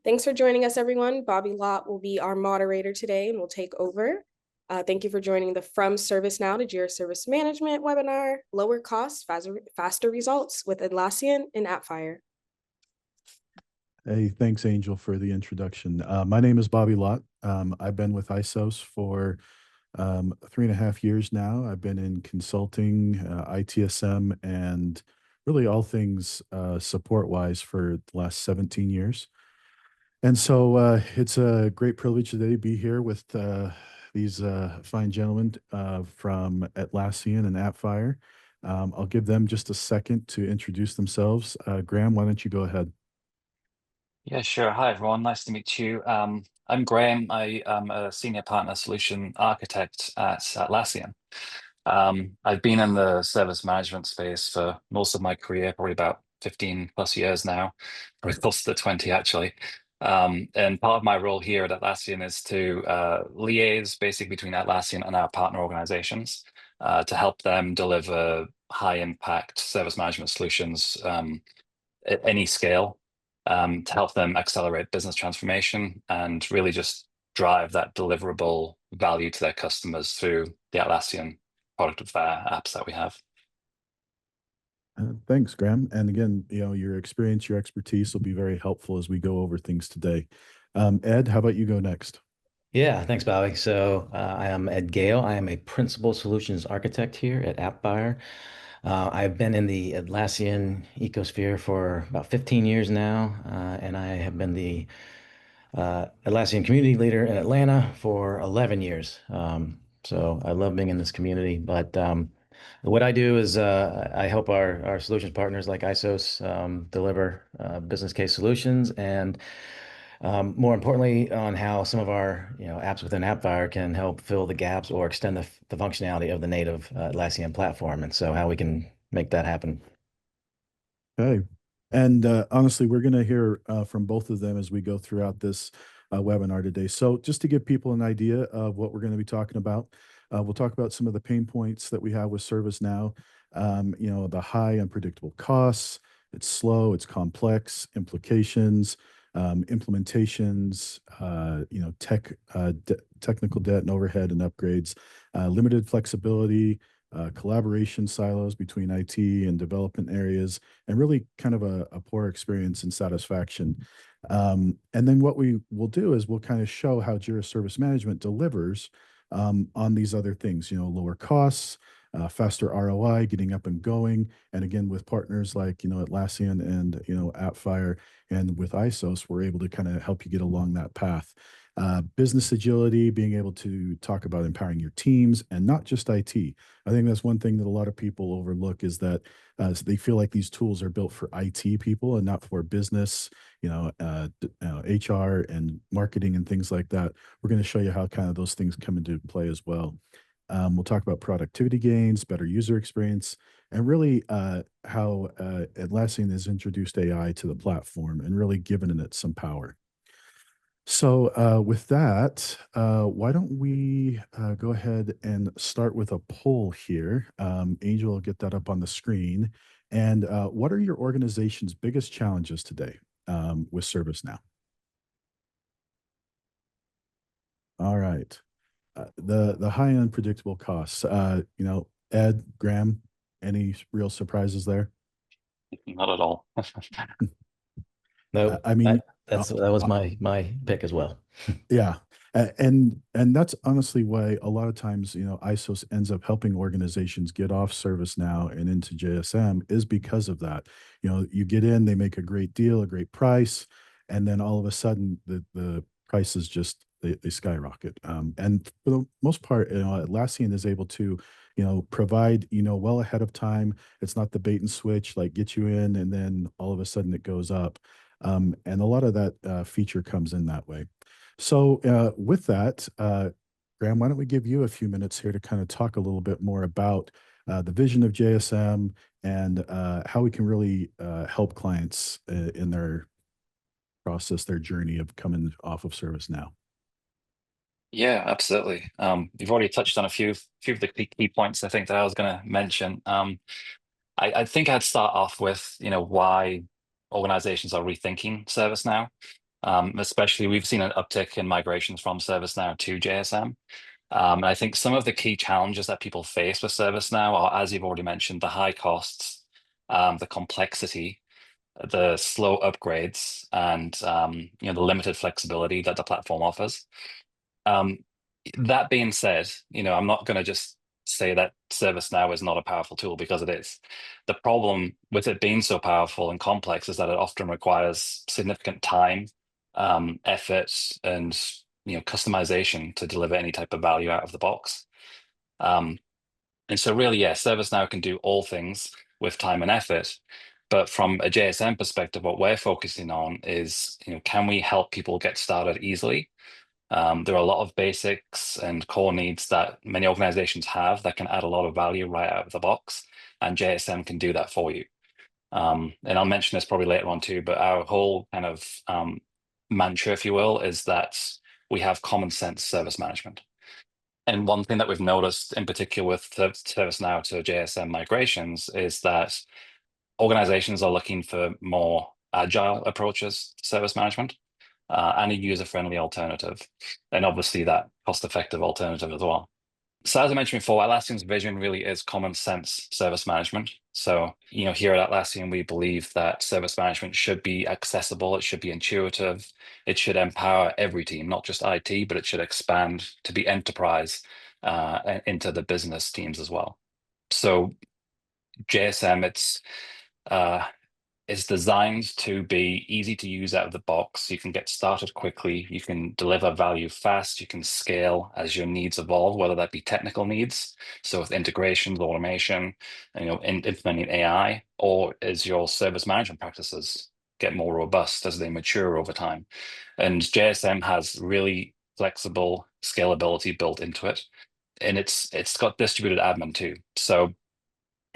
Thanks for joining us, everyone. Bobby Lott will be our moderator today and will take over. Thank you for joining the From ServiceNow to Jira Service Management webinar, Lower Costs, Faster Results with Atlassian and Appfire. Hey, thanks, Angel, for the introduction. My name is Bobby Lott. I've been with ISOS for 3.5 years now. I've been in consulting, ITSM, and really all things support-wise for the last 17 years. And so it's a great privilege today to be here with these fine gentlemen from Atlassian and Appfire. I'll give them just a second to introduce themselves. Graham, why don't you go ahead? Yeah, sure. Hi, everyone. Nice to meet you. I'm Graham. I am a senior partner solution architect at Atlassian. I've been in the service management space for most of my career, probably about 15 plus years now, probably close to 20 actually. And part of my role here at Atlassian is to liaise basically between Atlassian and our partner organizations to help them deliver high impact service management solutions at any scale, to help them accelerate business transformation and really just drive that deliverable value to their customers through the Atlassian product of apps that we have. Thanks, Graham. And again, your experience, your expertise will be very helpful as we go over things today. Ed, how about you go next? Yeah, thanks, Bobby. So I am Ed Gale. I am a principal solutions architect here at Appfire. I've been in the Atlassian ecosphere for about 15 years now, and I have been the Atlassian community leader in Atlanta for 11 years. So I love being in this community. But what I do is I help our solutions partners like ISOS deliver business case solutions, and more importantly, on how some of our apps within Appfire can help fill the gaps or extend the functionality of the native Atlassian platform, and so how we can make that happen. Okay. And honestly, we're going to hear from both of them as we go throughout this webinar today. So just to give people an idea of what we're going to be talking about, we'll talk about some of the pain points that we have with ServiceNow, the high unpredictable costs, it's slow, it's complex, implications, implementations, technical debt and overhead and upgrades, limited flexibility, collaboration silos between IT and development areas, and really kind of a poor experience and satisfaction. And then what we will do is we'll kind of show how Jira Service Management delivers on these other things, lower costs, faster ROI, getting up and going. And again, with partners like, Atlassian and, Appfire and with ISOS, we're able to kind of help you get along that path. Business agility, being able to talk about empowering your teams and not just IT. I think that's one thing that a lot of people overlook is that they feel like these tools are built for IT people and not for business, HR and marketing and things like that. We're going to show you how kind of those things come into play as well. We'll talk about productivity gains, better user experience, and really how Atlassian has introduced AI to the platform and really given it some power. So with that, why don't we go ahead and start with a poll here. Angel will get that up on the screen. And what are your organization's biggest challenges today with ServiceNow? All right. The high unpredictable costs, Ed, Graham, any real surprises there? Not at all. No, I mean, that was my pick as well. Yeah. And that's honestly why a lot of times, ISOS ends up helping organizations get off ServiceNow and into JSM is because of that. You get in, they make a great deal, a great price, and then all of a sudden the prices just they skyrocket. And for the most part, Atlassian is able to, provide, well ahead of time. It's not the bait and switch, like get you in and then all of a sudden it goes up. And a lot of that feature comes in that way. So with that, Graham, why don't we give you a few minutes here to kind of talk a little bit more about the vision of JSM and how we can really help clients in their process, their journey of coming off of ServiceNow. Yeah, absolutely. You've already touched on a few of the key points I think that I was going to mention. I think I'd start off with, why organizations are rethinking ServiceNow. Especially we've seen an uptick in migrations from ServiceNow to JSM. And I think some of the key challenges that people face with ServiceNow are, as you've already mentioned, the high costs, the complexity, the slow upgrades, and the limited flexibility that the platform offers. Um, that being said, I'm not going to just say that ServiceNow is not a powerful tool, because it is. The problem with it being so powerful and complex is that it often requires significant time, effort, and customization to deliver any type of value out of the box. And so really, yeah, ServiceNow can do all things with time and effort. But from a JSM perspective, what we're focusing on is, can we help people get started easily? There are a lot of basics and core needs that many organizations have that can add a lot of value right out of the box, and JSM can do that for you. And I'll mention this probably later on too, but our whole kind of mantra, if you will, is that we have common sense service management. And one thing that we've noticed in particular with ServiceNow to JSM migrations is that organizations are looking for more agile approaches to service management, and a user-friendly alternative, and obviously that cost-effective alternative as well. So as I mentioned before, Atlassian's vision really is common sense service management. So, here at Atlassian, we believe that service management should be accessible, it should be intuitive, it should empower every team, not just IT, but it should expand to be enterprise into the business teams as well. So JSM, it's designed to be easy to use out of the box. You can get started quickly. You can deliver value fast. You can scale as your needs evolve, whether that be technical needs, so with integrations, automation, implementing AI, or as your service management practices get more robust as they mature over time. And JSM has really flexible scalability built into it, and it's got distributed admin too. So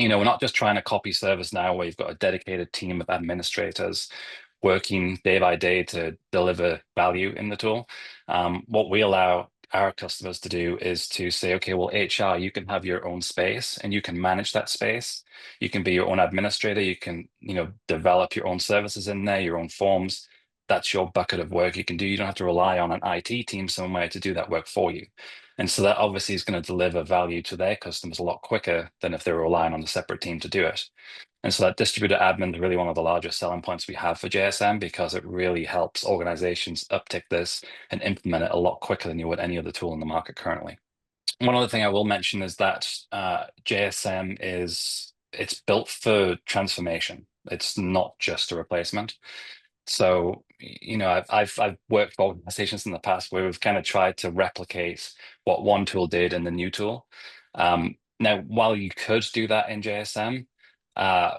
we're not just trying to copy ServiceNow where you've got a dedicated team of administrators working day by day to deliver value in the tool. What we allow our customers to do is to say, okay, well, HR, you can have your own space and you can manage that space. You can be your own administrator. You can, develop your own services in there, your own forms. That's your bucket of work you can do. You don't have to rely on an IT team somewhere to do that work for you. And so that obviously is going to deliver value to their customers a lot quicker than if they're relying on a separate team to do it. And so that distributed admin is really one of the largest selling points we have for JSM, because it really helps organizations uptick this and implement it a lot quicker than you would any other tool in the market currently. One other thing I will mention is that JSM it's built for transformation. It's not just a replacement. So, I've worked for organizations in the past where we've kind of tried to replicate what one tool did in the new tool. Now, while you could do that in JSM,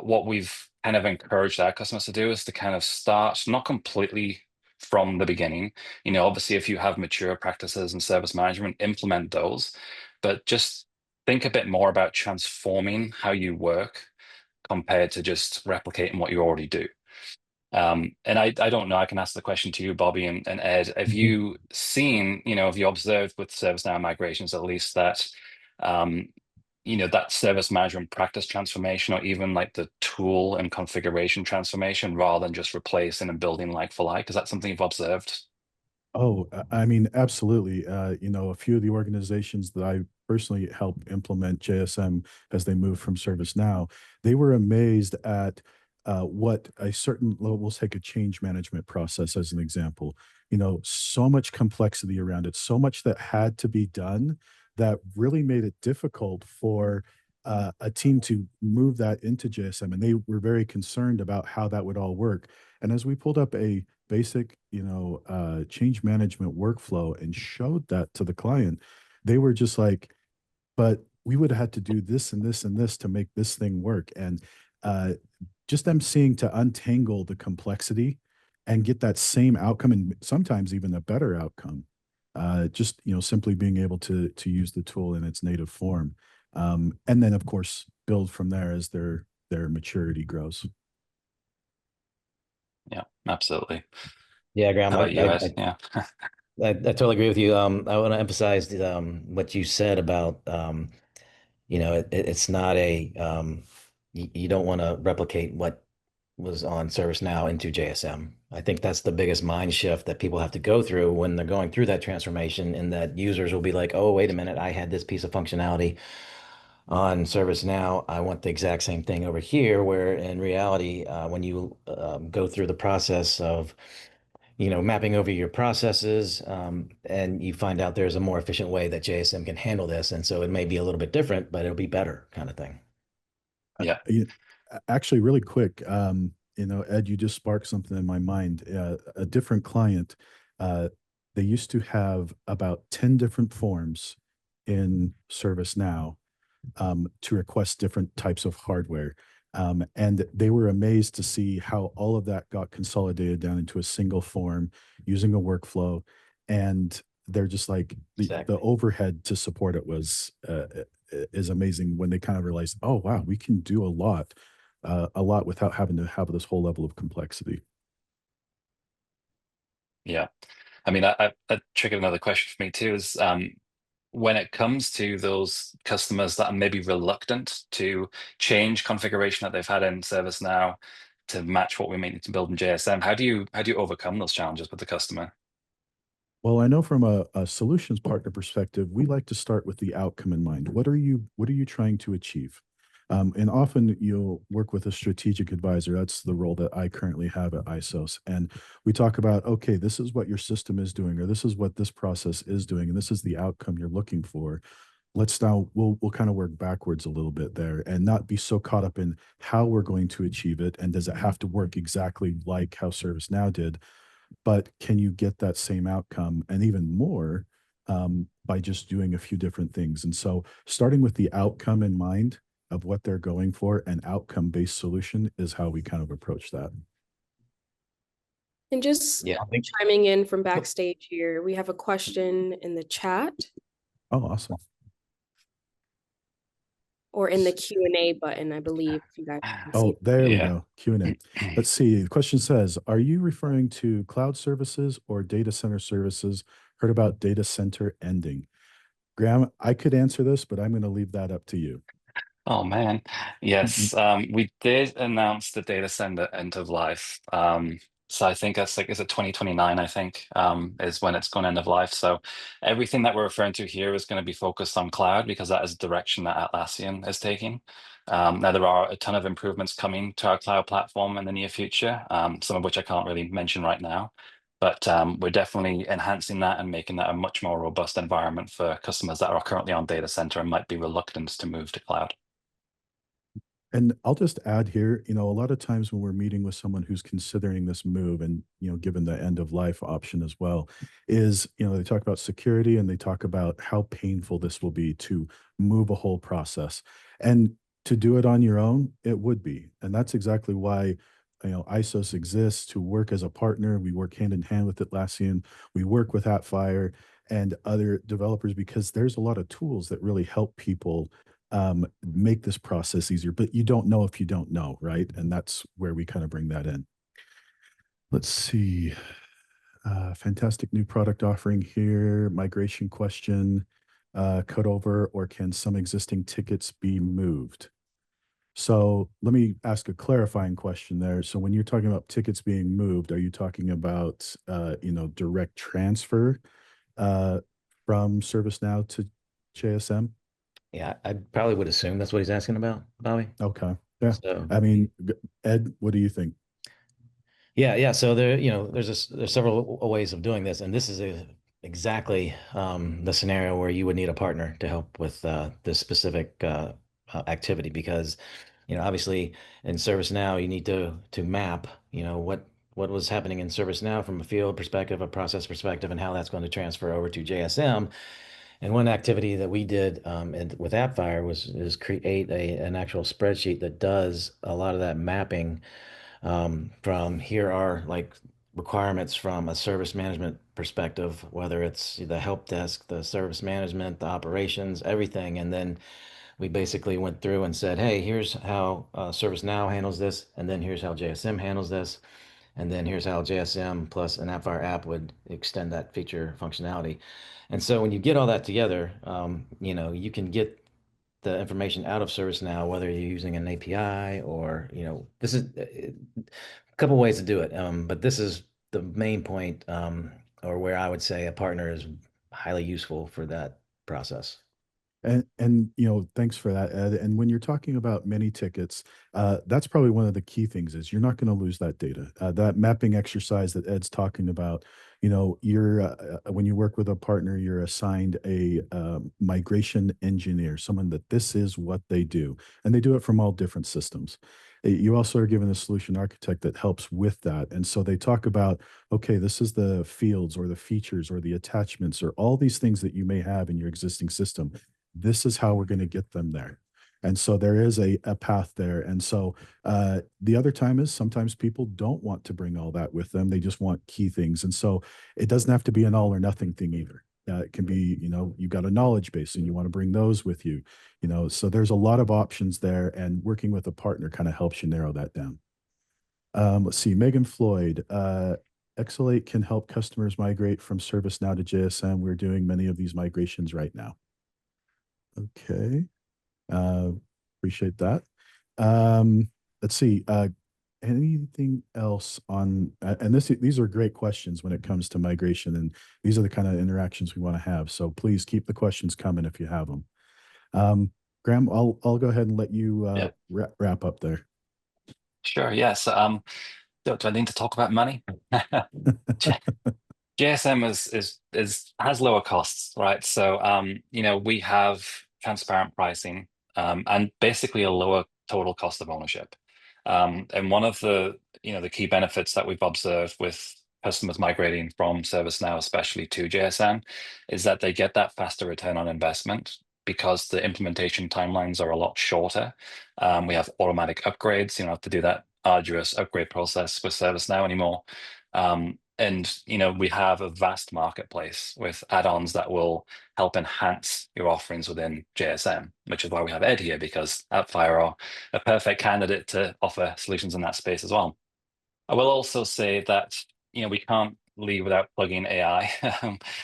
what we've kind of encouraged our customers to do is to kind of start not completely from the beginning. Obviously, if you have mature practices in service management, implement those, but just think a bit more about transforming how you work compared to just replicating what you already do. And I don't know, I can ask the question to you, Bobby and Ed. Have you seen, have you observed with ServiceNow migrations at least that, that service management practice transformation, or even like the tool and configuration transformation, rather than just replacing and building like for like? Is that something you've observed? Oh, I mean, absolutely. A few of the organizations that I personally helped implement JSM as they moved from ServiceNow, they were amazed at what a certain, we'll take a change management process as an example. So much complexity around it, so much that had to be done that really made it difficult for a team to move that into JSM. And they were very concerned about how that would all work. And as we pulled up a basic, change management workflow and showed that to the client, they were just like, but we would have had to do this and this and this to make this thing work. And just them seeing to untangle the complexity and get that same outcome, and sometimes even a better outcome, just simply being able to use the tool in its native form, and then of course build from there as their maturity grows. Yeah, absolutely. Yeah, Graham, How about you, Ed? Yeah. I totally agree with you. I want to emphasize what you said about it's not you don't want to replicate what was on ServiceNow into JSM. I think that's the biggest mind shift that people have to go through when they're going through that transformation, and that users will be like, oh, wait a minute, I had this piece of functionality on ServiceNow. I want the exact same thing over here, where in reality, when you go through the process of mapping over your processes, and you find out there's a more efficient way that JSM can handle this. And so it may be a little bit different, but it'll be better kind of thing. Yeah. Actually, really quick, Ed, you just sparked something in my mind. A different client, they used to have about 10 different forms in ServiceNow to request different types of hardware. And they were amazed to see how all of that got consolidated down into a single form using a workflow. And they're just like, Exactly. the overhead to support it was is amazing when they kind of realized, oh, wow, we can do a lot without having to have this whole level of complexity. Yeah. I mean, that triggered another question for me too, is when it comes to those customers that are maybe reluctant to change configuration that they've had in ServiceNow to match what we may need to build in JSM, how do you overcome those challenges with the customer? Well, I know from a solutions partner perspective, we like to start with the outcome in mind. What are you trying to achieve? And often you'll work with a strategic advisor. That's the role that I currently have at ISOS. And we talk about, okay, this is what your system is doing, or this is what this process is doing, and this is the outcome you're looking for. We'll kind of work backwards a little bit there and not be so caught up in how we're going to achieve it. And does it have to work exactly like how ServiceNow did? But can you get that same outcome and even more by just doing a few different things? And so starting with the outcome in mind of what they're going for, an outcome-based solution is how we kind of approach that. And just Yeah. chiming in from backstage here, we have a question in the chat Oh, awesome. or in the Q&A button, I believe, if you guys can see. Oh, there we Yeah. go. Q&A. Let's see. The question says, are you referring to cloud services or data center services? Heard about data center ending. Graham, I could answer this, but I'm going to leave that up to you. Oh man, yes. We did announce the data center end of life. So I think that's like, is it 2029? I think is when it's going end of life. So everything that we're referring to here is going to be focused on cloud because that is the direction that Atlassian is taking. Now there are a ton of improvements coming to our cloud platform in the near future, some of which I can't really mention right now. But we're definitely enhancing that and making that a much more robust environment for customers that are currently on data center and might be reluctant to move to cloud. And I'll just add here, a lot of times when we're meeting with someone who's considering this move and, given the end of life option as well, is, they talk about security and they talk about how painful this will be to move a whole process. And to do it on your own, it would be. And that's exactly why, ISOS exists, to work as a partner. We work hand in hand with Atlassian. We work with Appfire and other developers because there's a lot of tools that really help people make this process easier, but you don't know if you don't know, right? And that's where we kind of bring that in. Let's see. Fantastic new product offering here. Migration question, cut over, or can some existing tickets be moved? So let me ask a clarifying question there. So when you're talking about tickets being moved, are you talking about, direct transfer from ServiceNow to JSM? Yeah, I probably would assume that's what he's asking about, Bobby. Okay. Yeah. So I mean, Ed, what do you think? yeah. So there's several ways of doing this, and this is exactly the scenario where you would need a partner to help with this specific activity, because obviously in ServiceNow you need to map what was happening in ServiceNow from a field perspective, a process perspective, and how that's going to transfer over to JSM. And one activity that we did with Appfire is create an actual spreadsheet that does a lot of that mapping. From here are like requirements from a service management perspective, whether it's the help desk, the service management, the operations, everything. And then we basically went through and said, hey, here's how ServiceNow handles this, and then here's how JSM handles this, and then here's how JSM plus an Appfire app would extend that feature functionality. And so when you get all that together, you can get the information out of ServiceNow, whether you're using an API or, this is a couple ways to do it. But this is the main point, or where I would say a partner is highly useful for that process. And thanks for that, Ed. And when you're talking about many tickets, that's probably one of the key things is you're not going to lose that data. That mapping exercise that Ed's talking about, you're when you work with a partner, you're assigned a migration engineer, someone that this is what they do, and they do it from all different systems. You also are given a solution architect that helps with that. And so they talk about, okay, this is the fields or the features or the attachments or all these things that you may have in your existing system. This is how we're going to get them there. And so there is a path there. And so the other time is sometimes people don't want to bring all that with them. They just want key things. And so it doesn't have to be an all or nothing thing either. It can be, you've got a knowledge base and you want to bring those with you, so there's a lot of options there, and working with a partner kind of helps you narrow that down. Let's see, Megan Floyd, Exalate can help customers migrate from ServiceNow to JSM. We're doing many of these migrations right now. Okay. Appreciate that. Let's see. Anything else on, and these are great questions when it comes to migration, and these are the kind of interactions we want to have. So please keep the questions coming if you have them. Graham, I'll go ahead and let you wrap up there. Sure. Yes. Do I need to talk about money? JSM has lower costs, right? So we have transparent pricing and basically a lower total cost of ownership. And one of the key benefits that we've observed with customers migrating from ServiceNow, especially to JSM, is that they get that faster return on investment because the implementation timelines are a lot shorter. We have automatic upgrades. You don't have to do that arduous upgrade process with ServiceNow anymore. And we have a vast marketplace with add-ons that will help enhance your offerings within JSM, which is why we have Ed here, because Appfire are a perfect candidate to offer solutions in that space as well. I will also say that we can't leave without plugging AI.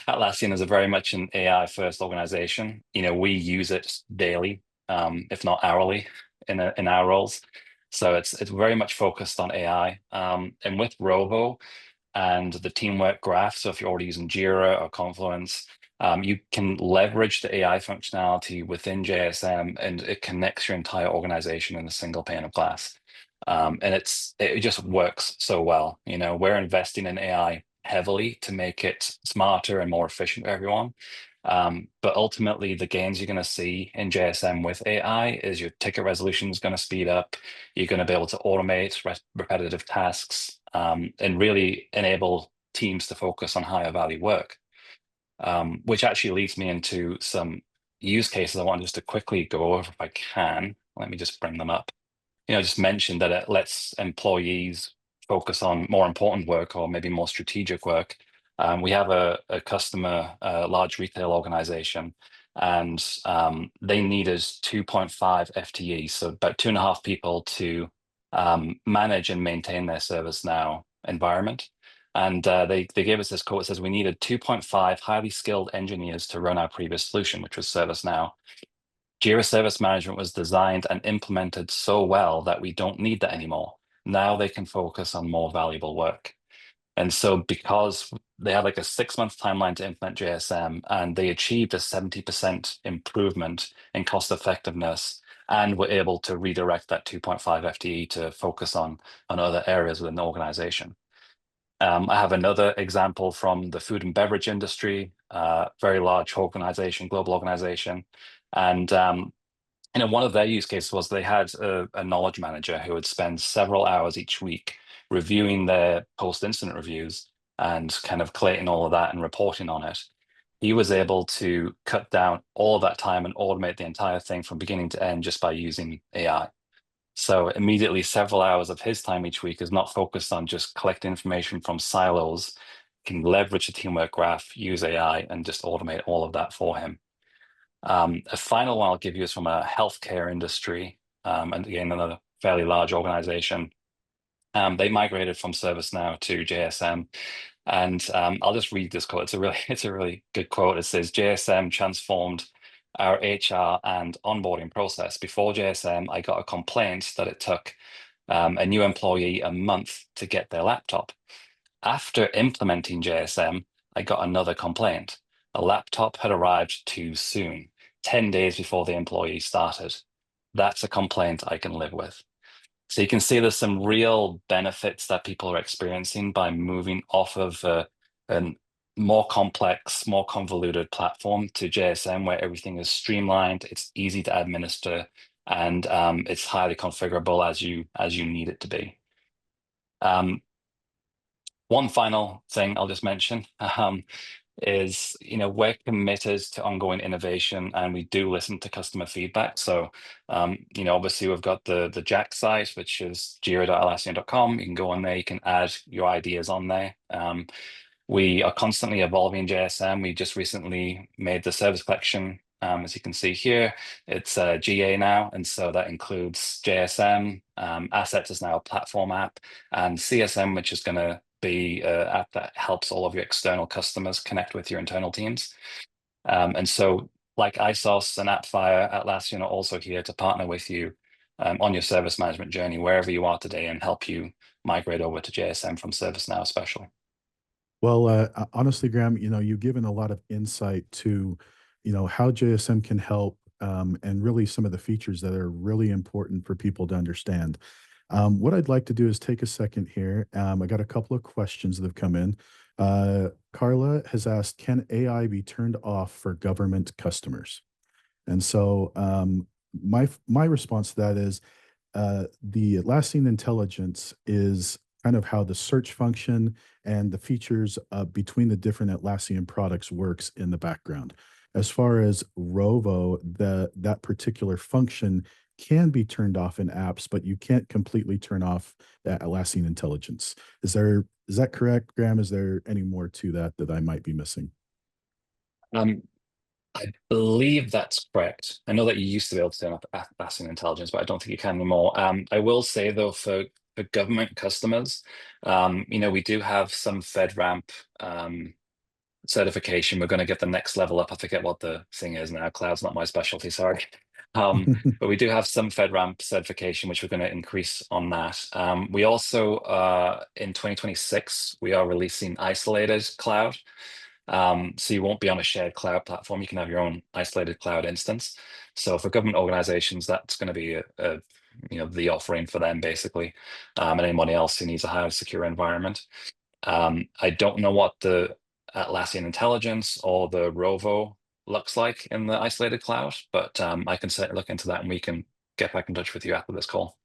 Atlassian is a very much an AI-first organization. We use it daily, if not hourly, in our roles. So it's very much focused on AI. And with Rovo and the teamwork graph, so if you're already using Jira or Confluence, you can leverage the AI functionality within JSM, and it connects your entire organization in a single pane of glass. And it just works so well. We're investing in AI heavily to make it smarter and more efficient for everyone. But ultimately, the gains you're going to see in JSM with AI is your ticket resolution is going to speed up. You're going to be able to automate repetitive tasks and really enable teams to focus on higher value work, which actually leads me into some use cases I want just to quickly go over if I can. Let me just bring them up. I just mentioned that it lets employees focus on more important work or maybe more strategic work. We have a customer, a large retail organization, and they needed 2.5 FTEs, so about 2.5 people to manage and maintain their ServiceNow environment. And they gave us this quote. It says, we needed 2.5 highly skilled engineers to run our previous solution, which was ServiceNow. Jira Service Management was designed and implemented so well that we don't need that anymore. Now they can focus on more valuable work. And so because they had like a 6-month timeline to implement JSM, and they achieved a 70% improvement in cost effectiveness, and were able to redirect that 2.5 FTE to focus on other areas within the organization. I have another example from the food and beverage industry, very large organization, global organization. And one of their use cases was they had a knowledge manager who would spend several hours each week reviewing their post-incident reviews and kind of collating all of that and reporting on it. He was able to cut down all of that time and automate the entire thing from beginning to end just by using AI. So immediately, several hours of his time each week is not focused on just collecting information from silos, can leverage the teamwork graph, use AI, and just automate all of that for him. A final one I'll give you is from a healthcare industry, and again, another fairly large organization. They migrated from ServiceNow to JSM, and I'll just read this quote. It's a really good quote. It says, JSM transformed our HR and onboarding process. Before JSM, I got a complaint that it took a new employee a month to get their laptop. After implementing JSM, I got another complaint. A laptop had arrived too soon, 10 days before the employee started. That's a complaint I can live with. So you can see there's some real benefits that people are experiencing by moving off of a more complex, more convoluted platform to JSM, where everything is streamlined, it's easy to administer, and it's highly configurable as you need it to be. One final thing I'll just mention is, we're committed to ongoing innovation, and we do listen to customer feedback. So, obviously we've got the Jack site, which is jira.atlassian.com. You can go on there, you can add your ideas on there. We are constantly evolving JSM. We just recently made the service collection. As you can see here, it's GA now, and so that includes JSM. Assets is now a platform app, and CSM, which is going to be an app that helps all of your external customers connect with your internal teams. And so, like ISOS and Appfire, Atlassian are also here to partner with you on your service management journey, wherever you are today, and help you migrate over to JSM from ServiceNow especially. Well, honestly, Graham, you've given a lot of insight to, how JSM can help, and really some of the features that are really important for people to understand. What I'd like to do is take a second here. I got a couple of questions that have come in. Carla has asked, can AI be turned off for government customers? And so my response to that is, the Atlassian intelligence is kind of how the search function and the features between the different Atlassian products works in the background. As far as Rovo, that particular function can be turned off in apps, but you can't completely turn off that Atlassian intelligence. Is that correct, Graham? Is there any more to that I might be missing? I believe that's correct. I know that you used to be able to turn off Atlassian intelligence, but I don't think you can anymore. I will say though, for government customers, we do have some FedRAMP certification. We're going to get the next level up. I forget what the thing is now. Cloud's not my specialty, sorry. But we do have some FedRAMP certification, which we're going to increase on that. We also, in 2026, we are releasing isolated cloud. So you won't be on a shared cloud platform. You can have your own isolated cloud instance. So for government organizations, that's going to be the offering for them basically, and anybody else who needs a highly secure environment. I don't know what the Atlassian intelligence or the Rovo looks like in the isolated cloud, but I can certainly look into that, and we can get back in touch with you after this call.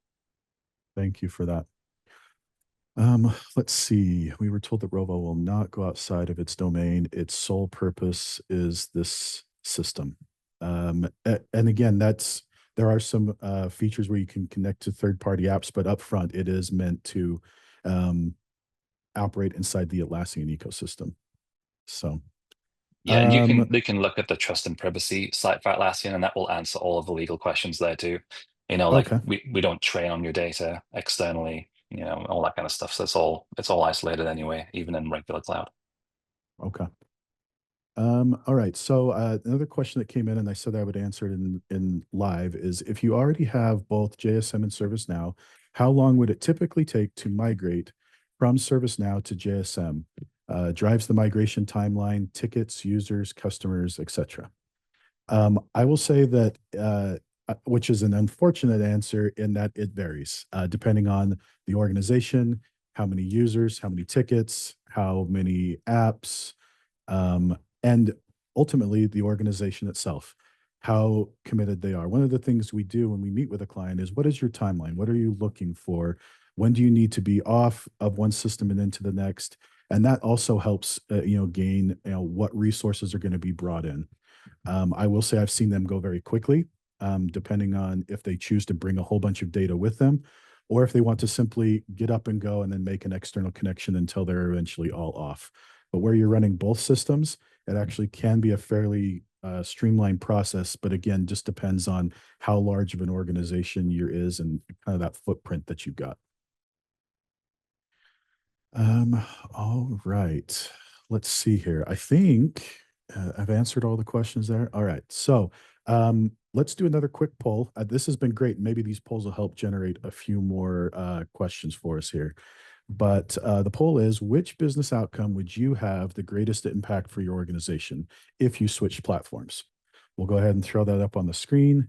Thank you for that. Let's see. We were told that Rovo will not go outside of its domain. Its sole purpose is this system. And again, there are some features where you can connect to third-party apps, but upfront, it is meant to operate inside the Atlassian ecosystem. So, yeah, and you can look at the trust and privacy site for Atlassian, and that will answer all of the legal questions there too. Like okay. we don't train on your data externally, all that kind of stuff. So it's all isolated anyway, even in regular cloud. Okay. All right. So another question that came in, and I said I would answer it in live, is if you already have both JSM and ServiceNow, how long would it typically take to migrate from ServiceNow to JSM? Drives the migration timeline, tickets, users, customers, etc. I will say that, which is an unfortunate answer in that it varies depending on the organization, how many users, how many tickets, how many apps, and ultimately the organization itself, how committed they are. One of the things we do when we meet with a client is, what is your timeline? What are you looking for? When do you need to be off of one system and into the next? And that also helps, gain, what resources are going to be brought in. I will say I've seen them go very quickly, depending on if they choose to bring a whole bunch of data with them, or if they want to simply get up and go and then make an external connection until they're eventually all off. But where you're running both systems, it actually can be a fairly streamlined process. But again, just depends on how large of an organization you is and kind of that footprint that you've got. All right. Let's see here. I think I've answered all the questions there. All right. So Let's do another quick poll. This has been great. Maybe these polls will help generate a few more questions for us here. But the poll is, which business outcome would you have the greatest impact for your organization if you switched platforms? We'll go ahead and throw that up on the screen,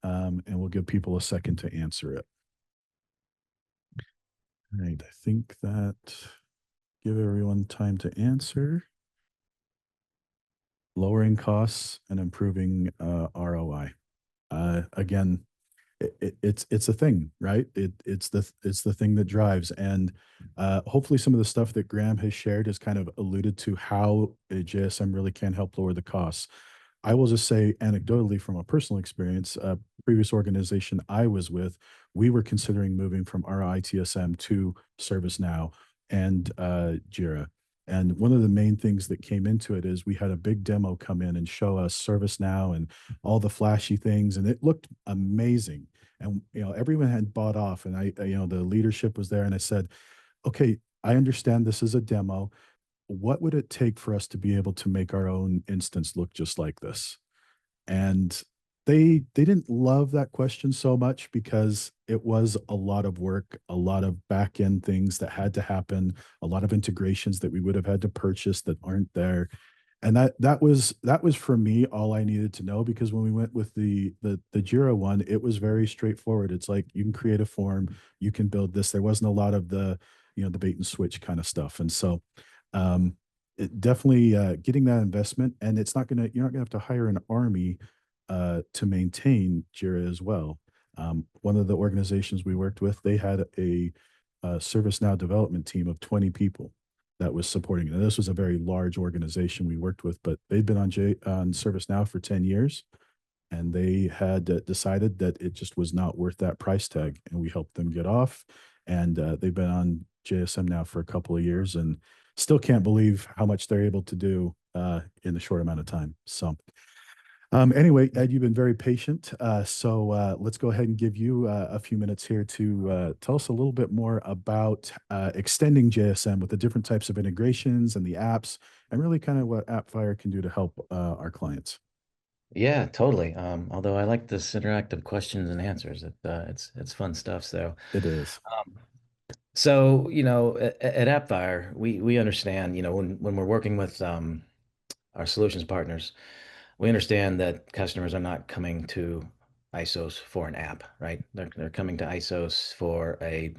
and we'll give people a second to answer it. All right, I think that give everyone time to answer. Lowering costs and improving ROI. Again, it's a thing, right? It's the thing that drives, and hopefully some of the stuff that Graham has shared has kind of alluded to how JSM really can help lower the costs. I will just say anecdotally from a personal experience, previous organization I was with, we were considering moving from our ITSM to ServiceNow and Jira. And one of the main things that came into it is we had a big demo come in and show us ServiceNow and all the flashy things, and it looked amazing. And everyone had bought off, and the leadership was there, and I said, "Okay, I understand this is a demo. What would it take for us to be able to make our own instance look just like this?" And they didn't love that question so much because it was a lot of work, a lot of back end things that had to happen, a lot of integrations that we would have had to purchase that aren't there. And that was for me all I needed to know, because when we went with the Jira one, it was very straightforward. It's like you can create a form, you can build this. There wasn't a lot of the the bait and switch kind of stuff. And so it definitely getting that investment, and you're not gonna have to hire an army to maintain Jira as well. One of the organizations we worked with, they had a ServiceNow development team of 20 people that was supporting it. And this was a very large organization we worked with, but they'd been on ServiceNow for 10 years, and they had decided that it just was not worth that price tag, and we helped them get off. And they've been on JSM now for a couple of years, and still can't believe how much they're able to do in a short amount of time. So anyway, Ed, you've been very patient. So let's go ahead and give you a few minutes here to tell us a little bit more about extending JSM with the different types of integrations and the apps, and really kind of what Appfire can do to help our clients. Yeah, totally. Although I like this interactive questions and answers. It's fun stuff. So It is. at Appfire, we understand, when we're working with our solutions partners, we understand that customers are not coming to ISOs for an app, right? They're coming to ISOs for a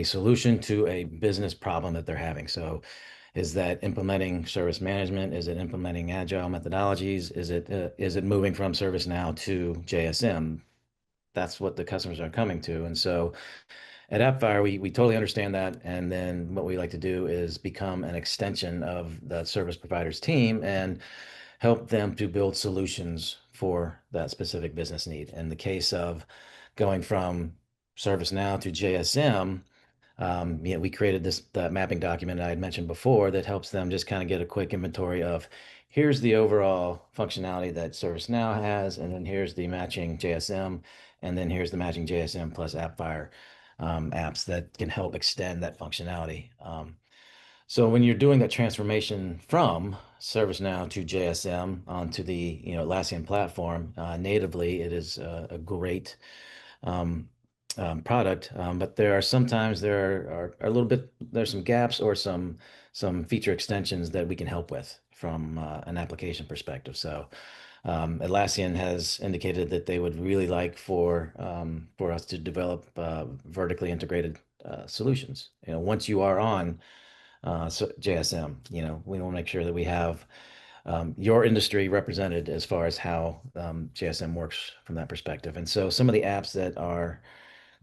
solution to a business problem that they're having. So is that implementing service management? Is it implementing agile methodologies? Is it moving from ServiceNow to JSM? That's what the customers are coming to. And so at Appfire, we totally understand that. And then what we like to do is become an extension of the service provider's team and help them to build solutions for that specific business need. In the case of going from ServiceNow to JSM, we created the mapping document I had mentioned before that helps them just kind of get a quick inventory of, here's the overall functionality that ServiceNow has, and then here's the matching JSM, and then here's the matching JSM plus Appfire apps that can help extend that functionality. So when you're doing that transformation from ServiceNow to JSM onto the Atlassian platform, natively, it is a great product, but there's a little bit, there's some gaps or some feature extensions that we can help with from an application perspective. So Atlassian has indicated that they would really like for us to develop vertically integrated solutions. Once you are on JSM, we want to make sure that we have your industry represented as far as how JSM works from that perspective. And so some of the apps that are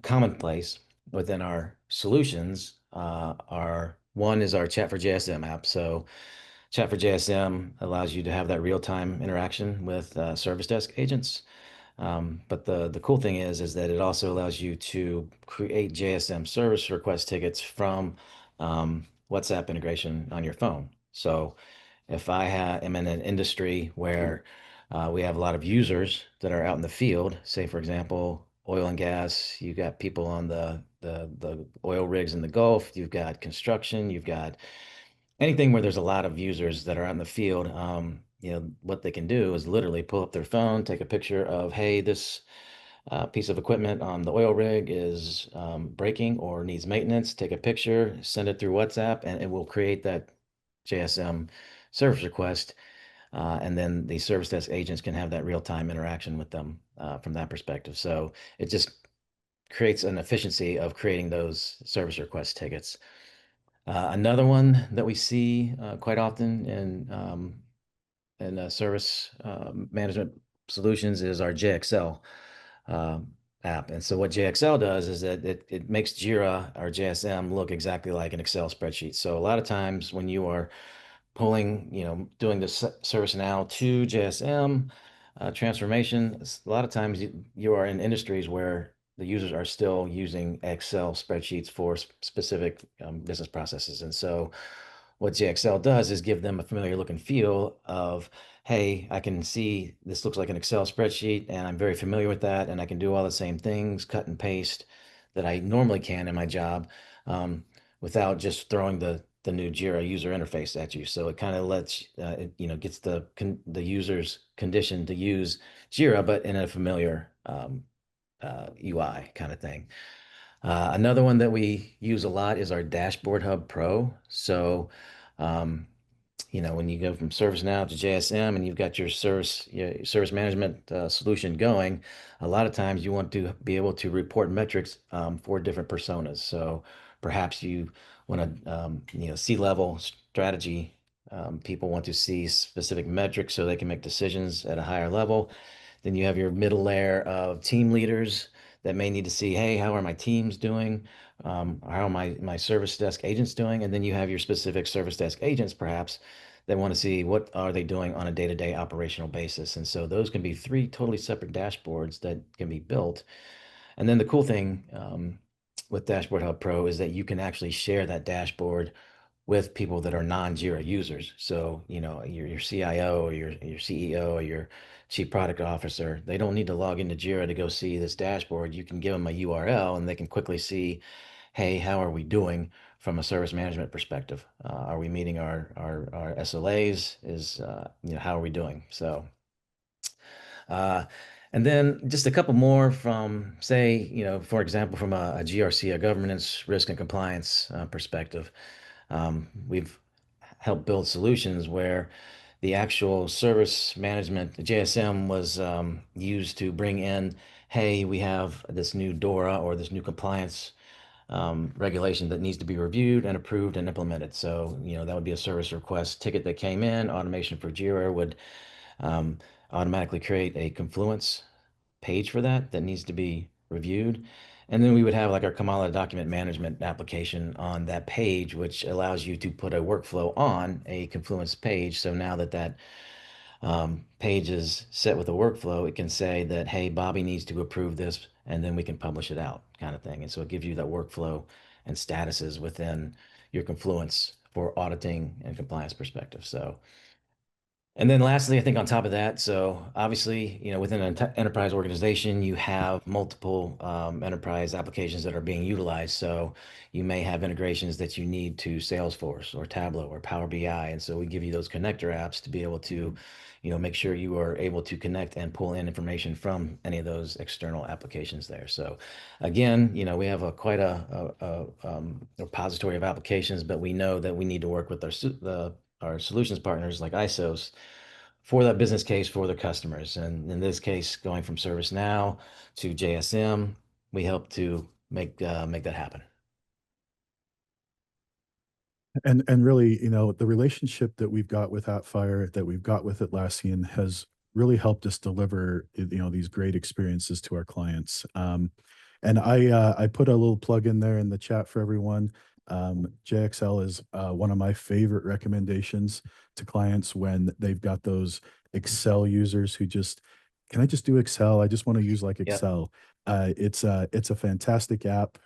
commonplace within our solutions one is our Chat for JSM app. So Chat for JSM allows you to have that real-time interaction with service desk agents. But the cool thing is that it also allows you to create JSM service request tickets from WhatsApp integration on your phone. So if I am in an industry where we have a lot of users that are out in the field, say, for example, oil and gas, you've got people on the oil rigs in the Gulf, you've got construction, you've got anything where there's a lot of users that are out in the field, what they can do is literally pull up their phone, take a picture of, hey, this piece of equipment on the oil rig is breaking or needs maintenance. Take a picture, send it through WhatsApp, and it will create that JSM service request. And then the service desk agents can have that real-time interaction with them from that perspective. So it just creates an efficiency of creating those service request tickets. Another one that we see quite often in service management solutions is our JXL app. And so what JXL does is that it makes Jira or JSM look exactly like an Excel spreadsheet. So a lot of times when you are pulling, doing the ServiceNow to JSM transformation, a lot of times you are in industries where the users are still using Excel spreadsheets for specific business processes. And so what JXL does is give them a familiar look and feel of, hey, I can see this looks like an Excel spreadsheet and I'm very familiar with that. And I can do all the same things, cut and paste, that I normally can in my job without just throwing the new Jira user interface at you. So it kind of lets, gets the users conditioned to use Jira, but in a familiar UI kind of thing. Another one that we use a lot is our Dashboard Hub Pro. So, when you go from ServiceNow to JSM and you've got your service management solution going, a lot of times you want to be able to report metrics for different personas. So perhaps you want to, C-level strategy. People want to see specific metrics so they can make decisions at a higher level. Then you have your middle layer of team leaders that may need to see, hey, how are my teams doing? How are my service desk agents doing? And then you have your specific service desk agents, perhaps, that want to see what are they doing on a day-to-day operational basis. And so those can be 3 totally separate dashboards that can be built. And then the cool thing with Dashboard Hub Pro is that you can actually share that dashboard with people that are non-Jira users. So, your CIO or your CEO or your chief product officer, they don't need to log into Jira to go see this dashboard. You can give them a URL and they can quickly see, hey, how are we doing from a service management perspective? Are we meeting our SLAs? How are we doing? So, and then just a couple more from, say, for example, from a GRC, a governance, risk, and compliance perspective. We've helped build solutions where the actual service management, the JSM, was used to bring in, hey, we have this new DORA or this new compliance regulation that needs to be reviewed and approved and implemented. So, that would be a service request ticket that came in. Automation for Jira would automatically create a Confluence page for that needs to be reviewed. And then we would have like our Kamala document management application on that page, which allows you to put a workflow on a Confluence page. So now that page is set with a workflow, it can say that, hey, Bobby needs to approve this, and then we can publish it out kind of thing. And so it gives you that workflow and statuses within your Confluence for auditing and compliance perspective. So, and then lastly, I think on top of that, so obviously, within an enterprise organization, you have multiple enterprise applications that are being utilized. So you may have integrations that you need to Salesforce or Tableau or Power BI. And so we give you those connector apps to be able to, make sure you are able to connect and pull in information from any of those external applications there. So again, we have quite a repository of applications, but we know that we need to work with our solutions partners like ISOs for that business case for the customers. And in this case, going from ServiceNow to JSM, we help to make that happen. And really, the relationship that we've got with Appfire, that we've got with Atlassian, has really helped us deliver, these great experiences to our clients. And I put a little plug in there in the chat for everyone. JXL is one of my favorite recommendations to clients when they've got those Excel users who can I just do Excel? I just want to use like Excel. It's a fantastic app.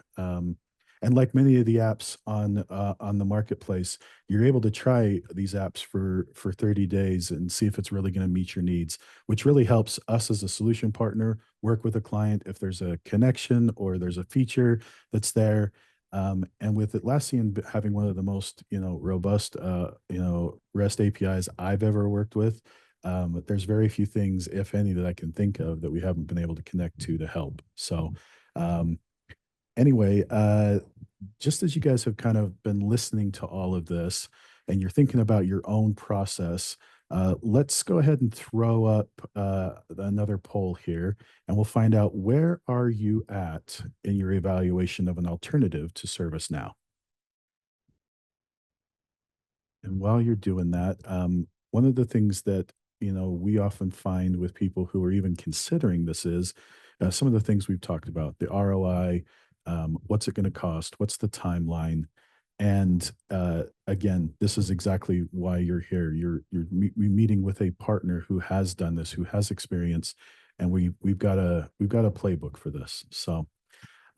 And like many of the apps on the marketplace, you're able to try these apps for 30 days and see if it's really going to meet your needs, which really helps us as a solution partner work with a client if there's a connection or there's a feature that's there. And with Atlassian having one of the most, robust, REST APIs I've ever worked with, There's very few things, if any, that I can think of that we haven't been able to connect to help. So anyway, just as you guys have kind of been listening to all of this and you're thinking about your own process, let's go ahead and throw up another poll here, and we'll find out, where are you at in your evaluation of an alternative to ServiceNow? And while you're doing that, one of the things that we often find with people who are even considering this is some of the things we've talked about: the ROI, what's it going to cost, what's the timeline, and again, this is exactly why you're here. You're meeting with a partner who has done this, who has experience, and we've got a playbook for this. So.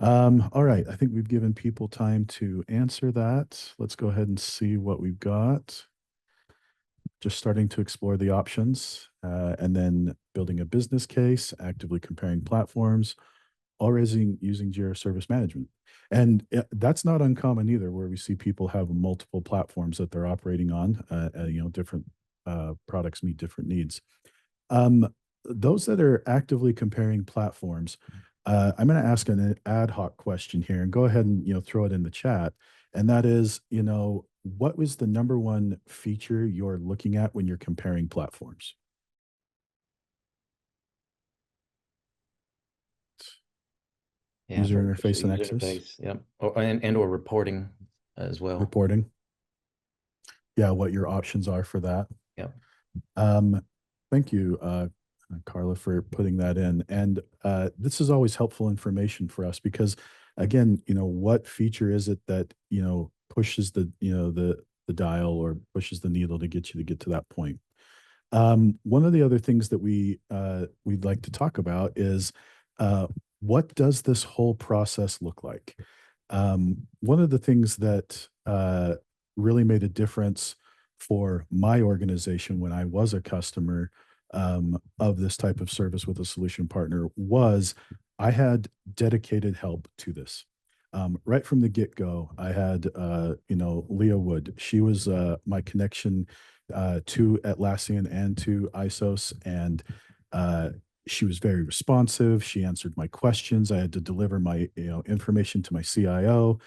All right. I think we've given people time to answer that. Let's go ahead and see what we've got. Just starting to explore the options, and then building a business case, actively comparing platforms, already using Jira Service Management. And that's not uncommon either, where we see people have multiple platforms that they're operating on. Different products meet different needs. Those that are actively comparing platforms, I'm going to ask an ad hoc question here, and go ahead and throw it in the chat. And that is, what was the number one feature you're looking at when you're comparing platforms? Yeah, User for interface sure, and user access. interface. Yep. Or reporting as well. Reporting. Yeah, what your options are for that. Yep. Thank you, Carla, for putting that in. And this is always helpful information for us because, again, what feature is it that pushes the dial or pushes the needle to get to that point? One of the other things that we'd like to talk about is what does this whole process look like? One of the things that really made a difference for my organization when I was a customer of this type of service with a solution partner was I had dedicated help to this. Right from the get-go, I had, Leah Wood. She was my connection to Atlassian and to ISOS, and she was very responsive. She answered my questions. I had to deliver my information to my CIO,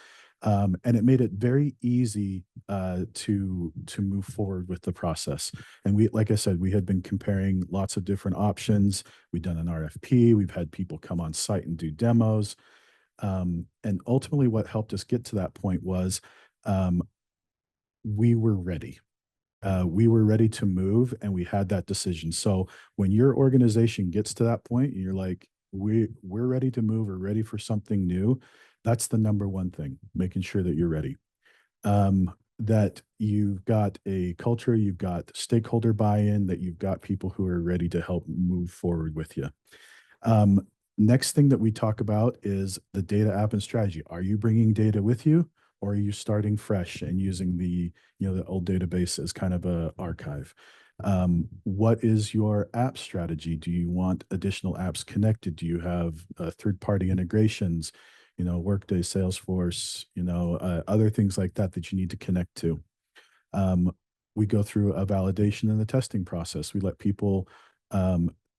and it made it very easy to move forward with the process. And we, like I said, we had been comparing lots of different options. We'd done an RFP. We've had people come on site and do demos. And ultimately, what helped us get to that point was we were ready. We were ready to move, and we had that decision. So when your organization gets to that point, and you're like, we're ready to move, or ready for something new, that's the number one thing, making sure that you're ready. That you've got a culture, you've got stakeholder buy-in, that you've got people who are ready to help move forward with you. Next thing that we talk about is the data app and strategy. Are you bringing data with you, or are you starting fresh and using the old database as kind of a archive? What is your app strategy? Do you want additional apps connected? Do you have third-party integrations, Workday, Salesforce, other things like that that you need to connect to? We go through a validation and the testing process. We let people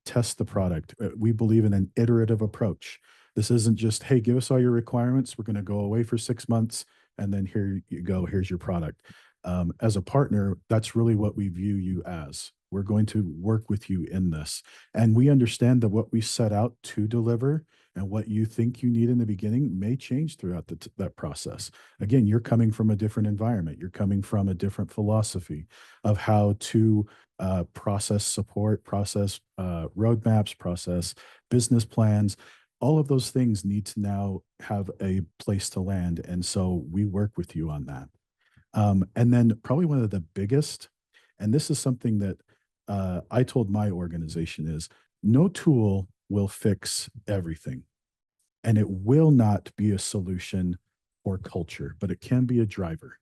test the product. We believe in an iterative approach. This isn't just, hey, give us all your requirements. We're going to go away for 6 months, and then here you go. Here's your product. As a partner, that's really what we view you as. We're going to work with you in this. And we understand that what we set out to deliver and what you think you need in the beginning may change throughout that process. Again, you're coming from a different environment. You're coming from a different philosophy of how to process support, process roadmaps, process business plans. All of those things need to now have a place to land. And so we work with you on that. And then probably one of the biggest, and this is something that I told my organization, is no tool will fix everything. And it will not be a solution for culture, but it can be a driver.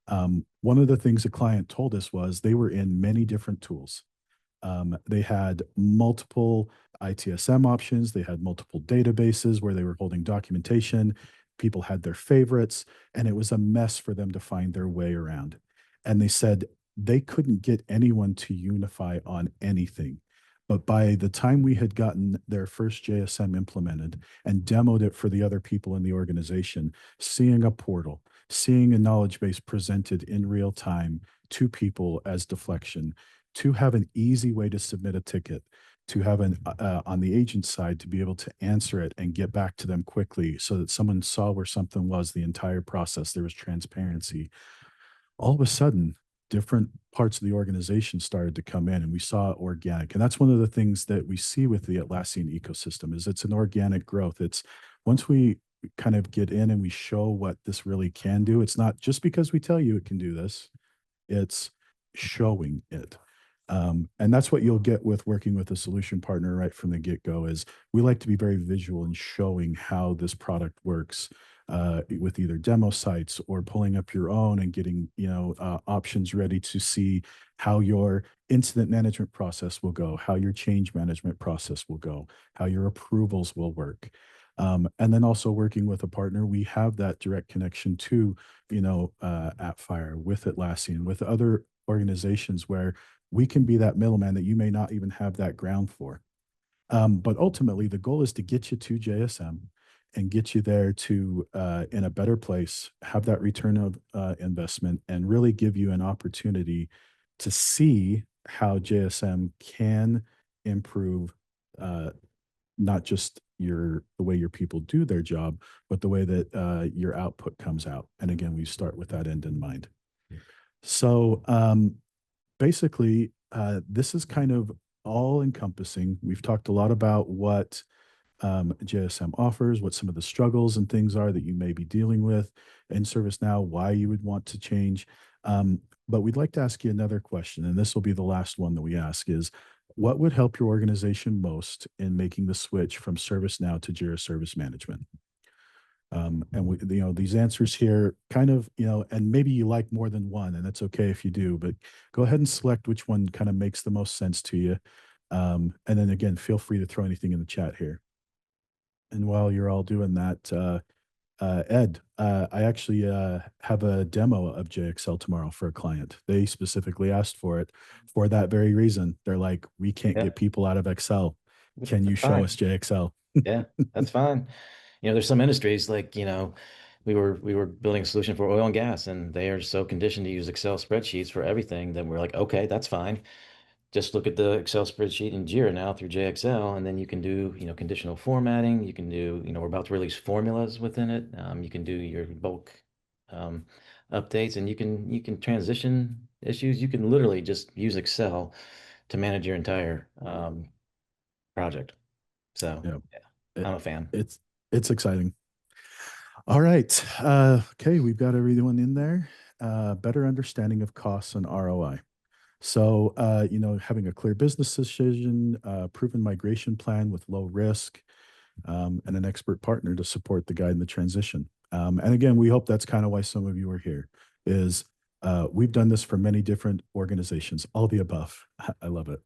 One of the things a client told us was they were in many different tools. They had multiple ITSM options. They had multiple databases where they were holding documentation. People had their favorites, and it was a mess for them to find their way around. And they said, they couldn't get anyone to unify on anything. But by the time we had gotten their first JSM implemented and demoed it for the other people in the organization, seeing a portal, seeing a knowledge base presented in real time to people as deflection, to have an easy way to submit a ticket, to have an on the agent side to be able to answer it and get back to them quickly so that someone saw where something was the entire process. There was transparency. All of a sudden, different parts of the organization started to come in and we saw it organic. And that's one of the things that we see with the Atlassian ecosystem is it's an organic growth. It's once we kind of get in and we show what this really can do, it's not just because we tell you it can do this, it's showing it. And that's what you'll get with working with a solution partner right from the get-go is we like to be very visual in showing how this product works with either demo sites or pulling up your own and getting, options ready to see how your incident management process will go, how your change management process will go, how your approvals will work. And then also working with a partner, we have that direct connection to, Appfire, with Atlassian, with other organizations where we can be that middleman that you may not even have that ground for. But ultimately, the goal is to get you to JSM and get you there to in a better place, have that return of investment, and really give you an opportunity to see how JSM can improve not just the way your people do their job, but the way that your output comes out. And again, we start with that end in mind. So basically, this is kind of all encompassing. We've talked a lot about what JSM offers, what some of the struggles and things are that you may be dealing with in ServiceNow, why you would want to change. But we'd like to ask you another question, and this will be the last one that we ask is, what would help your organization most in making the switch from ServiceNow to Jira Service Management? And we, these answers here kind of, and maybe you like more than one, and that's okay if you do, but go ahead and select which one kind of makes the most sense to you. And then again, feel free to throw anything in the chat here. And while you're all doing that, Ed, I actually have a demo of JXL tomorrow for a client. They specifically asked for it for that very reason. They're like, we can't get people out of Excel. Can you show us JXL? Yeah, that's fine. There's some industries like, we were building a solution for oil and gas, and they are so conditioned to use Excel spreadsheets for everything that we're like, okay, that's fine. Just look at the Excel spreadsheet in Jira now through JXL, and then you can do, conditional formatting. You can do, we're about to release formulas within it. You can do your bulk updates, and you can transition issues. You can literally just use Excel to manage your entire project. So yeah, I'm a fan. It's exciting. All right. Okay, we've got everyone in there. Better understanding of costs and ROI. So, having a clear business decision, proven migration plan with low risk, and an expert partner to support the guide in the transition. And again, we hope that's kind of why some of you are here is we've done this for many different organizations, all the above. I love it.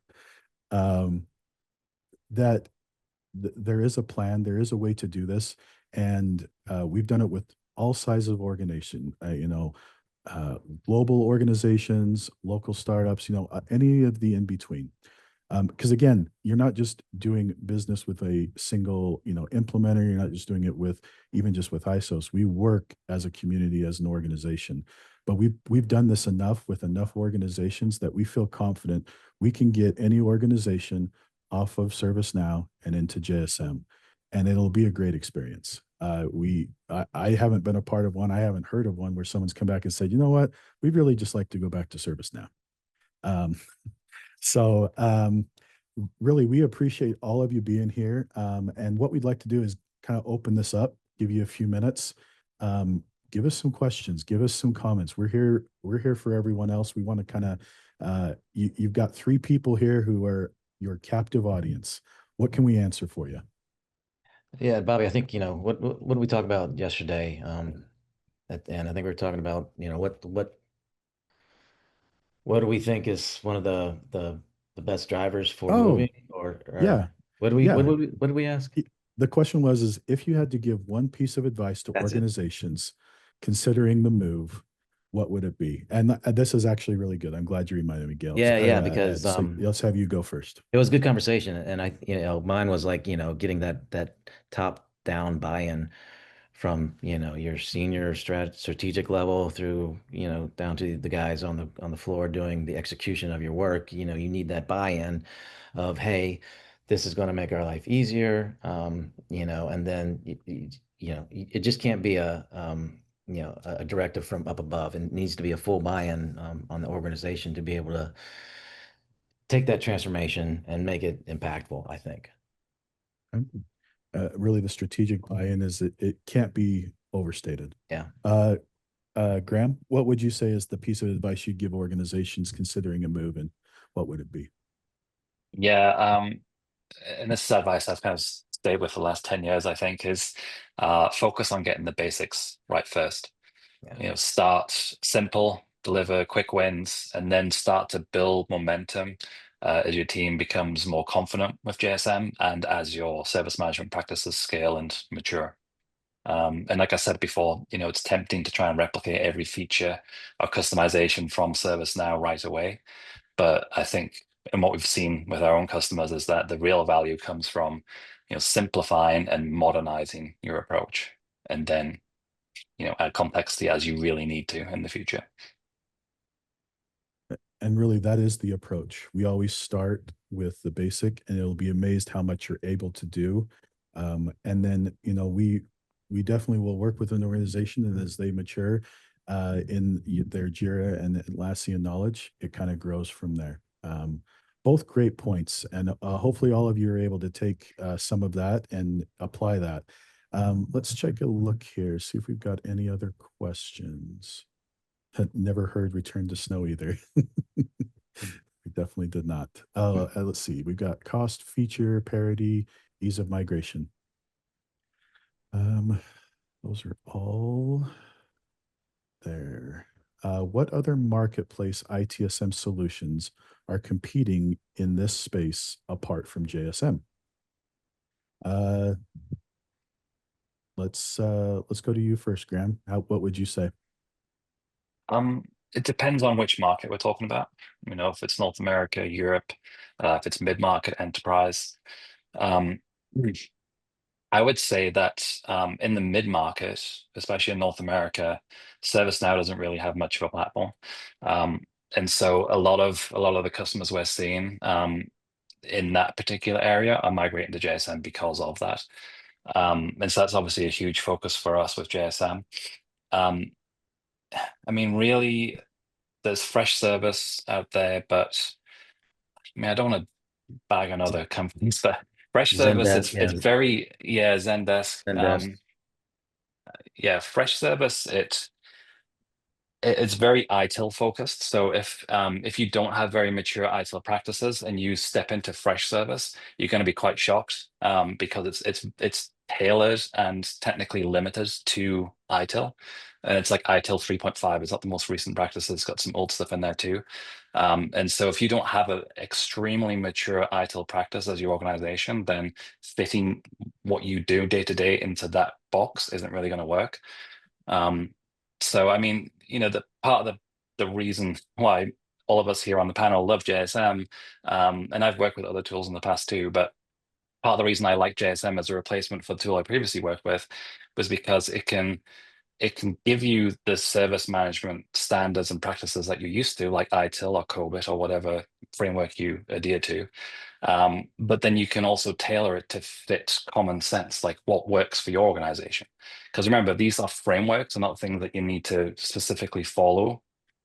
There is a plan, there is a way to do this. And we've done it with all sizes of organization, global organizations, local startups, any of the in between. Because again, you're not just doing business with a single, implementer. You're not just doing it with even just with ISOs. We work as a community, as an organization. But we've done this enough with enough organizations that we feel confident we can get any organization off of ServiceNow and into JSM, and it'll be a great experience. I haven't been a part of one. I haven't heard of one where someone's come back and said, you know what, we'd really just like to go back to ServiceNow. So really, we appreciate all of you being here. And what we'd like to do is kind of open this up, give you a few minutes. Give us some questions, give us some comments. We're here for everyone else. We want to kind of, you've got 3 people here who are your captive audience. What can we answer for you? Yeah, Bobby, I think, what did we talk about yesterday? And I think we were talking about, what do we think is one of the best drivers for moving or yeah. What did we ask? The question was, if you had to give one piece of advice to organizations considering the move, what would it be? And this is actually really good. I'm glad you reminded me, Gail. Yeah, because Ed, so let's have you go first. it was a good conversation, and mine was like, getting that top down buy-in from, your senior strategic level through, down to the guys on the floor doing the execution of your work. You need that buy-in of, hey, this is going to make our life easier. And then it just can't be a directive from up above. It needs to be a full buy-in on the organization to be able to take that transformation and make it impactful, I think. Really, the strategic buy-in is it can't be overstated. Yeah. Graham, what would you say is the piece of advice you'd give organizations considering a move, and what would it be? Yeah, and this is advice I've kind of stayed with for the last 10 years, I think, is focus on getting the basics right first. Yeah. Start simple, deliver quick wins, and then start to build momentum as your team becomes more confident with JSM and as your service management practices scale and mature. And like I said before, it's tempting to try and replicate every feature or customization from ServiceNow right away. But I think, and what we've seen with our own customers is that the real value comes from, simplifying and modernizing your approach, and then, add complexity as you really need to in the future. And really, that is the approach. We always start with the basic, and it'll be amazed how much you're able to do. And then, we definitely will work with an organization, and as they mature in their Jira and Atlassian knowledge, it kind of grows from there. Both great points, and hopefully all of you are able to take some of that and apply that. Let's take a look here, see if we've got any other questions. Had never heard return to snow either. We definitely did not. Let's see. We've got cost, feature, parity, ease of migration. Those are all there. What other marketplace ITSM solutions are competing in this space apart from JSM? Let's go to you first, Graham. What would you say? It depends on which market we're talking about. If it's North America, Europe, if it's mid-market enterprise. Um, I would say that in the mid-market, especially in North America, ServiceNow doesn't really have much of a platform. And so a lot of the customers we're seeing in that particular area are migrating to JSM because of that. And so that's obviously a huge focus for us with JSM. Really, there's Freshservice out there, but I don't want to bag on other companies, but Freshservice, Zendesk, it's very, Zendesk. Zendesk. Freshservice, it's very ITIL focused. So if you don't have very mature ITIL practices and you step into Freshservice, you're going to be quite shocked because it's tailored and technically limited to ITIL. And it's like ITIL 3.5. It's not the most recent practice. It's got some old stuff in there too. And so if you don't have an extremely mature ITIL practice as your organization, then fitting what you do day to day into that box isn't really going to work. So the part of the reason why all of us here on the panel love JSM, and I've worked with other tools in the past too, but part of the reason I like JSM as a replacement for the tool I previously worked with was because it can give you the service management standards and practices that you're used to, like ITIL or COBIT or whatever framework you adhere to. But then you can also tailor it to fit common sense, like what works for your organization. Because remember, these are frameworks and not things that you need to specifically follow,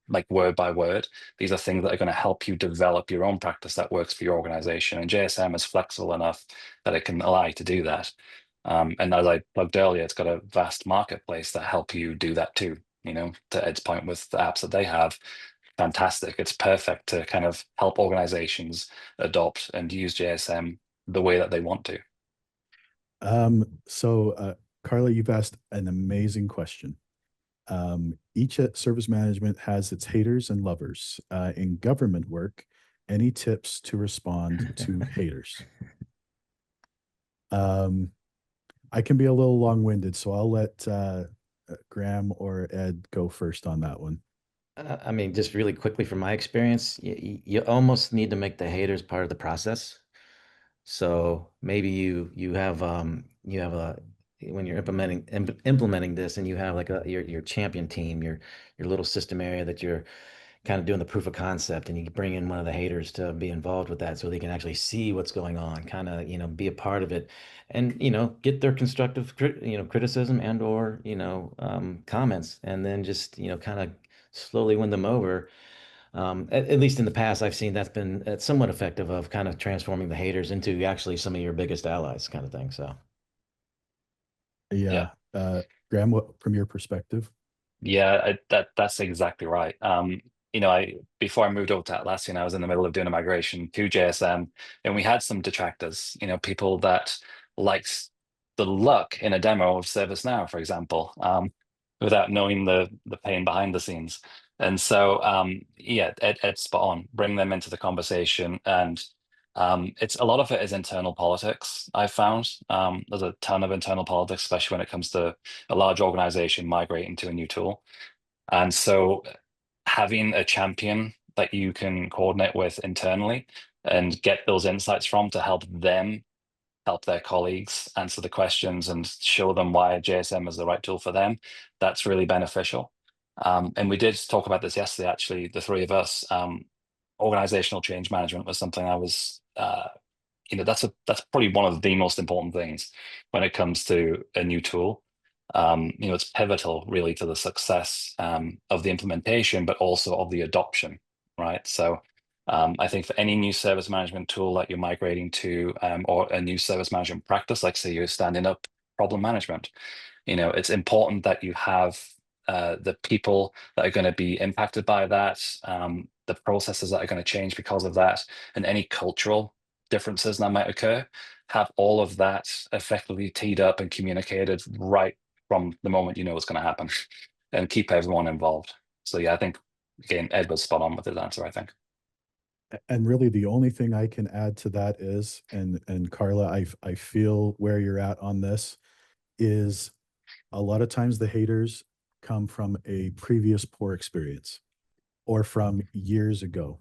like word by word. These are things that are going to help you develop your own practice that works for your organization. And JSM is flexible enough that it can allow you to do that. And as I plugged earlier, it's got a vast marketplace that help you do that too. To Ed's point with the apps that they have, fantastic. It's perfect to kind of help organizations adopt and use JSM the way that they want to. Carla, you've asked an amazing question. Each service management has its haters and lovers. In government work, any tips to respond to haters? I can be a little long-winded, so I'll let Graham or Ed go first on that one. I mean, just really quickly from my experience, you almost need to make the haters part of the process. So maybe you have a when you're implementing this, and you have like your champion team, your little system area that you're kind of doing the proof of concept, and you bring in one of the haters to be involved with that so they can actually see what's going on, kind of, be a part of it, and, get their constructive, criticism and or, comments, and then just, kind of slowly win them over. At least in the past, I've seen that's somewhat effective of kind of transforming the haters into actually some of your biggest allies, kind of thing. So, Yeah. Yeah. Graham, what from your perspective? Yeah, that's exactly right. I before I moved over to Atlassian, I was in the middle of doing a migration to JSM, and we had some detractors. People that liked the luck in a demo of ServiceNow, for example, without knowing the pain behind the scenes. And so, yeah, Ed's spot on. Bring them into the conversation, and it's a lot of it is internal politics. I've found there's a ton of internal politics, especially when it comes to a large organization migrating to a new tool. And so having a champion that you can coordinate with internally and get those insights from to help them help their colleagues answer the questions and show them why JSM is the right tool for them, that's really beneficial. And we did talk about this yesterday, actually, the three of us. Organizational change management was something I was that's probably one of the most important things when it comes to a new tool. It's pivotal really to the success of the implementation, but also of the adoption, right? So I think for any new service management tool that you're migrating to, or a new service management practice, like say you're standing up problem management, it's important that you have the people that are going to be impacted by that, the processes that are going to change because of that, and any cultural differences that might occur, have all of that effectively teed up and communicated right from the moment you know what's going to happen, and keep everyone involved. So yeah, I think again, Ed was spot on with his answer, I think. And really the only thing I can add to that is, and Carla, I feel where you're at on this, is a lot of times the haters come from a previous poor experience or from years ago.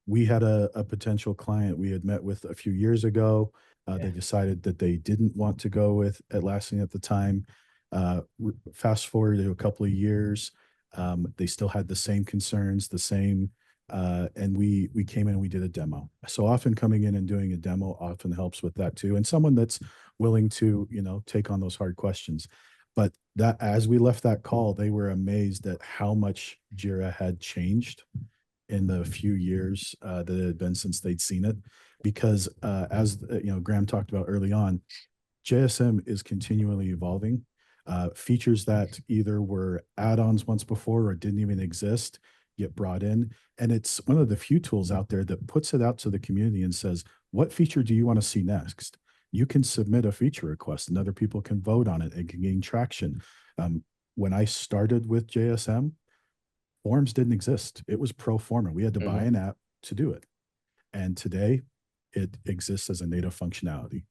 We had a potential client we had met with a few years ago. They decided that they didn't want to go with Atlassian at the time. Fast forward to a couple of years, they still had the same concerns, and we came in and we did a demo. So often coming in and doing a demo often helps with that too. And someone that's willing to, take on those hard questions. But that as we left that call, they were amazed at how much Jira had changed in the few years that it had been since they'd seen it. Because as Graham talked about early on, JSM is continually evolving. Features that either were add-ons once before or didn't even exist get brought in. And it's one of the few tools out there that puts it out to the community and says, what feature do you want to see next? You can submit a feature request and other people can vote on it and can gain traction. When I started with JSM, forms didn't exist. It was pro forma. We had to buy an app to do it. And today it exists as a native functionality.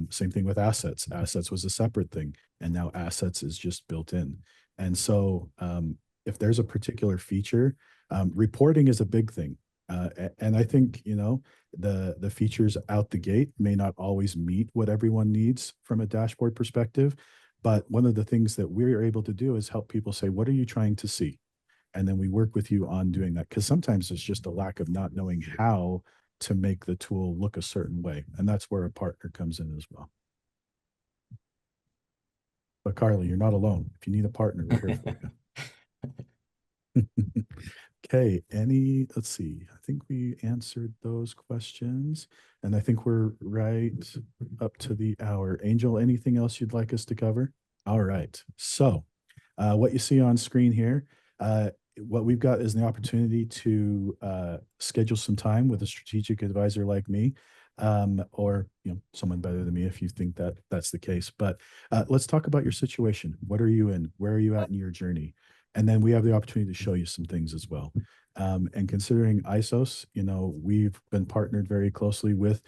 Same thing with assets. Assets was a separate thing, and now assets is just built in. And so if there's a particular feature, reporting is a big thing. And I think, the features out the gate may not always meet what everyone needs from a dashboard perspective. But one of the things that we're able to do is help people say, what are you trying to see? And then we work with you on doing that. Because sometimes it's just a lack of not knowing how to make the tool look a certain way. And that's where a partner comes in as well. But Carly, you're not alone. If you need a partner, we're here for you. Okay, let's see. I think we answered those questions. And I think we're right up to the hour. Angel, anything else you'd like us to cover? All right. So what you see on screen here, what we've got is an opportunity to schedule some time with a strategic advisor like me, or someone better than me if you think that that's the case. But let's talk about your situation. What are you in? Where are you at in your journey? And then we have the opportunity to show you some things as well. And considering ISOs, we've been partnered very closely with,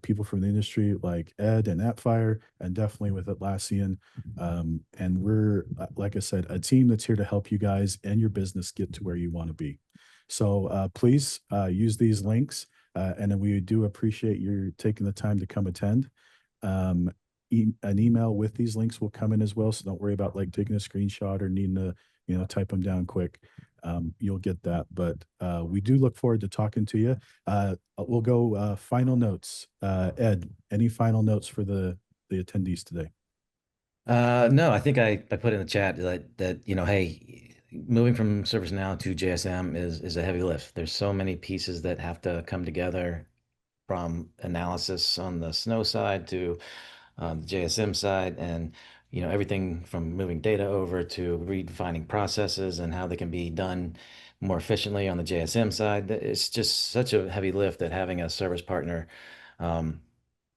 people from the industry like Ed and Appfire, and definitely with Atlassian. And we're, like I said, a team that's here to help you guys and your business get to where you want to be. So please use these links. And then we do appreciate your taking the time to come attend. An email with these links will come in as well. So don't worry about like taking a screenshot or needing to, type them down quick. You'll get that. But we do look forward to talking to you. We'll go final notes. Ed, any final notes for the attendees today? No, I think I put in the chat that hey, moving from ServiceNow to JSM is a heavy lift. There's so many pieces that have to come together, from analysis on the Snow side to the JSM side, and everything from moving data over to redefining processes and how they can be done more efficiently on the JSM side. It's just such a heavy lift that having a service partner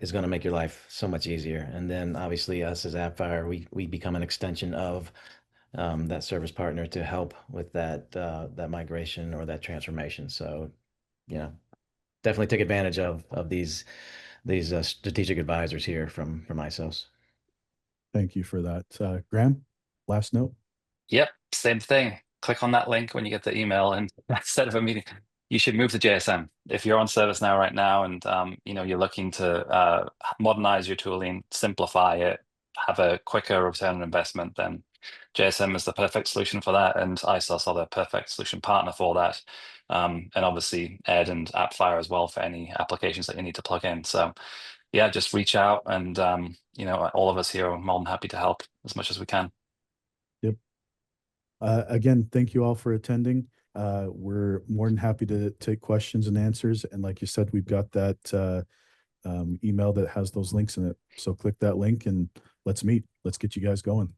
is going to make your life so much easier. And then obviously us as Appfire, we become an extension of that service partner to help with that migration or that transformation. So, definitely take advantage of these strategic advisors here from ISOs. Thank you for that. Graham, last note? Yep, same thing. Click on that link when you get the email, and instead of a meeting, you should move to JSM. If you're on ServiceNow right now and you're looking to modernize your tooling, simplify it, have a quicker return on investment, then JSM is the perfect solution for that, and ISOS are the perfect solution partner for that. And obviously Ed and Appfire as well for any applications that you need to plug in. So yeah, just reach out, and all of us here are more than happy to help as much as we can. Yep. Again, thank you all for attending. We're more than happy to take questions and answers. And like you said, we've got that email that has those links in it. So click that link and let's meet. Let's get you guys going.